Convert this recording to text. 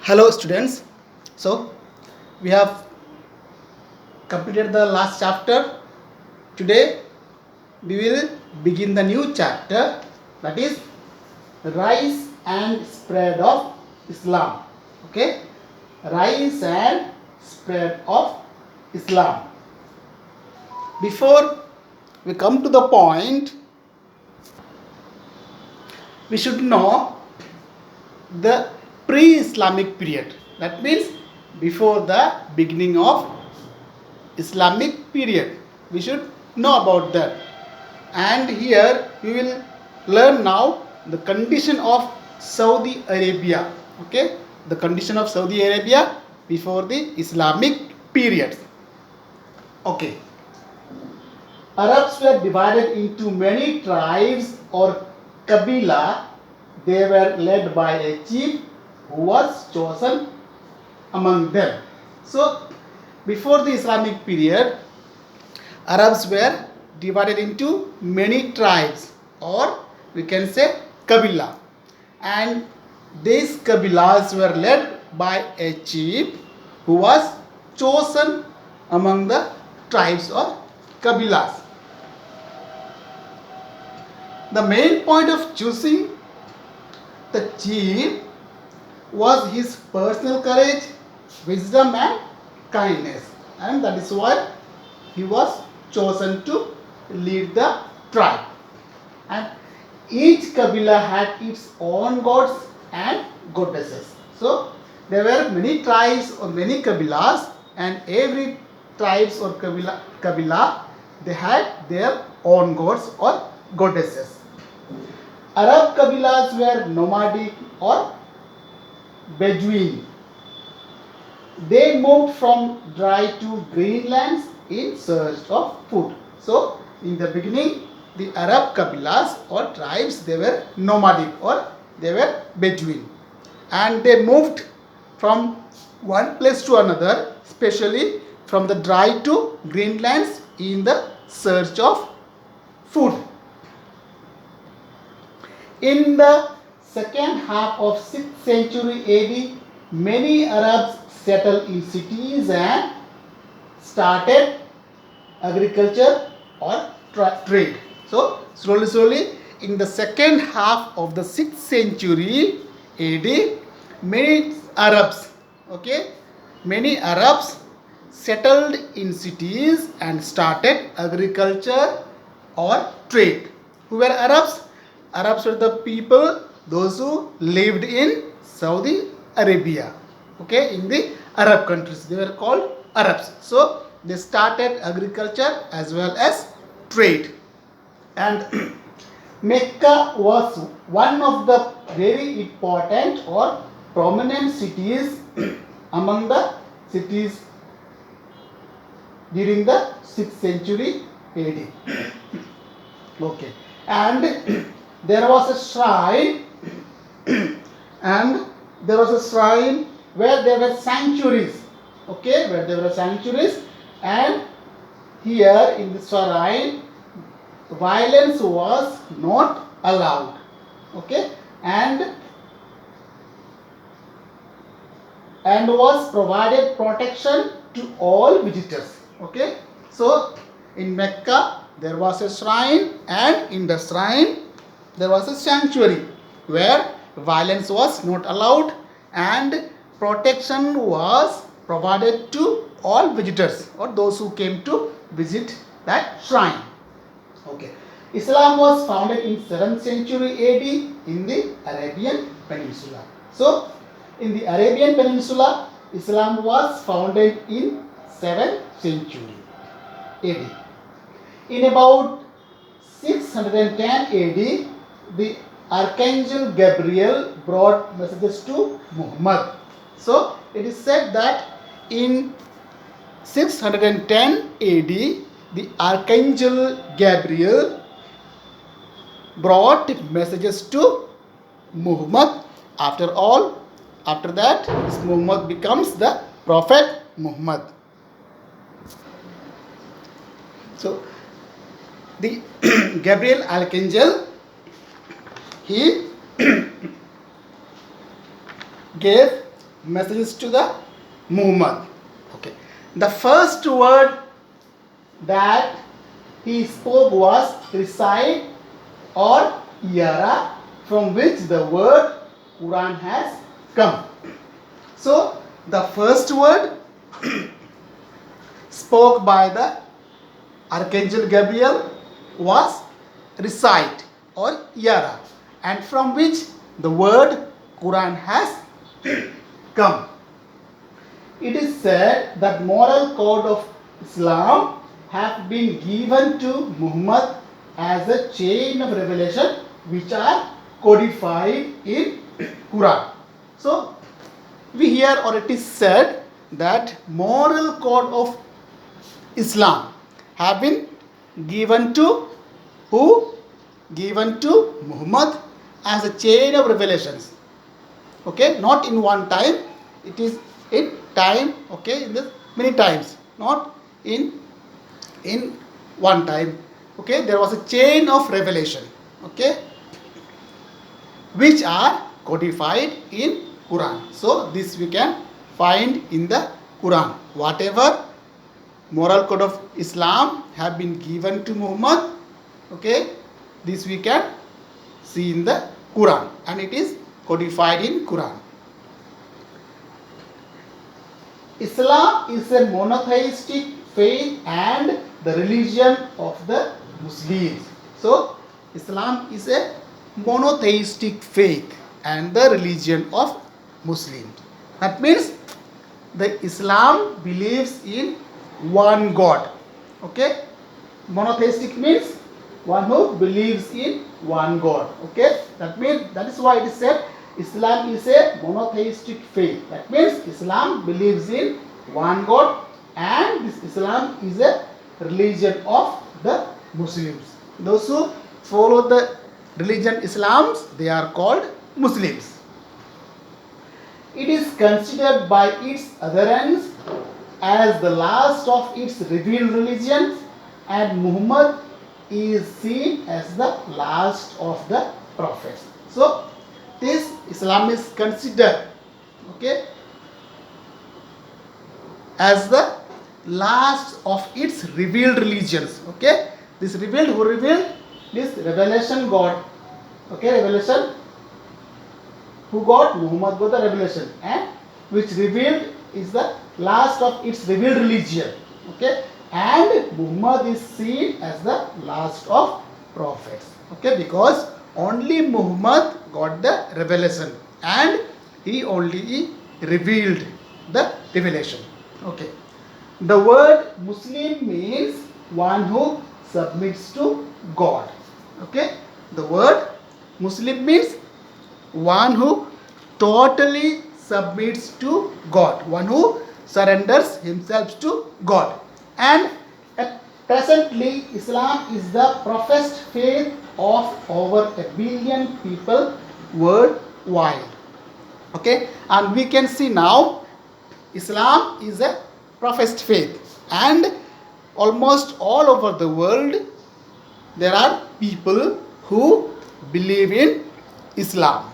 Hello students. So we have completed the last chapter. Today we will begin the new chapter, that is rise and spread of Islam. Okay, rise and spread of Islam. Before we come to the point, we should know the pre-Islamic period. That means before the beginning of Islamic period. We should know about that. And here we will learn now the condition of Saudi Arabia. Okay, the condition of Saudi Arabia before the Islamic period. Okay, Arabs were divided into many tribes or Kabila. They were led by a chief who was chosen among them. So, before the Islamic period, Arabs were divided into many tribes, or we can say Kabila, and these Kabilas were led by a chief who was chosen among the tribes or Kabilas. The main point of choosing the chief was his personal courage, wisdom, and kindness, and that is why he was chosen to lead the tribe. And each Kabila had its own gods and goddesses. So there were many tribes or many Kabilas, and every tribes or Kabila they had their own gods or goddesses. Arab Kabilas were nomadic or Bedouin. They moved from dry to green lands in search of food. So, in the beginning, the Arab Kabilas or tribes, they were nomadic or they were Bedouin. And they moved from one place to another, especially from the dry to green lands in the search of food. In the second half of 6th century AD, many Arabs settled in cities and started agriculture or trade. So slowly in the second half of the 6th century AD, many Arabs, many Arabs settled in cities and started agriculture or trade. Who were Arabs? Arabs were the people, those who lived in Saudi Arabia. In the Arab countries, they were called Arabs. So they started agriculture as well as trade. And Mecca was one of the very important or prominent cities among the cities during the 6th century AD. And there was a shrine and there was a shrine where there were sanctuaries. Where there were sanctuaries, and here in the shrine violence was not allowed. And was provided protection to all visitors. So in Mecca there was a shrine, and in the shrine there was a sanctuary where violence was not allowed and protection was provided to all visitors or those who came to visit that shrine. Islam was founded in 7th century AD in the Arabian Peninsula. So in the Arabian Peninsula, Islam was founded in 7th century AD. In about 610 AD, the Archangel Gabriel brought messages to Muhammad. So it is said that in 610 AD, the Archangel Gabriel brought messages to Muhammad. After that, Muhammad becomes the Prophet Muhammad. So the Gabriel Archangel, he gave messages to the Muhammad. Okay. The first word that he spoke was recite or yara, from which the word Quran has come. So the first word spoke by the Archangel Gabriel was recite or yara, and from which the word Quran has come. It is said that moral code of Islam have been given to Muhammad as a chain of revelation which are codified in Quran. So we hear, or it is said, that moral code of Islam have been given to who? Given to Muhammad as a chain of revelations. Okay, not in one time, it is in time, okay, in this many times, not in one time. Okay, there was a chain of revelation, okay, which are codified in Quran. So this we can find in the Quran. Whatever moral code of Islam have been given to Muhammad, okay, this we can see in the Quran, and it is codified in Quran. Islam is a monotheistic faith and the religion of the Muslims. So Islam is a monotheistic faith and the religion of Muslims. That means the Islam believes in one God. Okay, monotheistic means one who believes in one God. Okay, that means, that is why it is said Islam is a monotheistic faith. That means Islam believes in one God, and this Islam is a religion of the Muslims. Those who follow the religion Islam, they are called Muslims. It is considered by its adherents as the last of its revealed religions, and Muhammad is seen as the last of the prophets. So this Islam is considered, okay, as the last of its revealed religions. Okay, this revealed, who revealed? This revelation God. Okay, revelation, who got? Muhammad got the revelation, and which revealed is the last of its revealed religion. Okay, and Muhammad is seen as the last of prophets. Okay, because only Muhammad got the revelation and he only revealed the revelation. Okay, the word Muslim means one who submits to God. Okay, the word Muslim means one who totally submits to God, one who surrenders himself to God. And presently Islam is the professed faith of over 1 billion people worldwide. Okay, and we can see now Islam is a professed faith, and almost all over the world there are people who believe in Islam.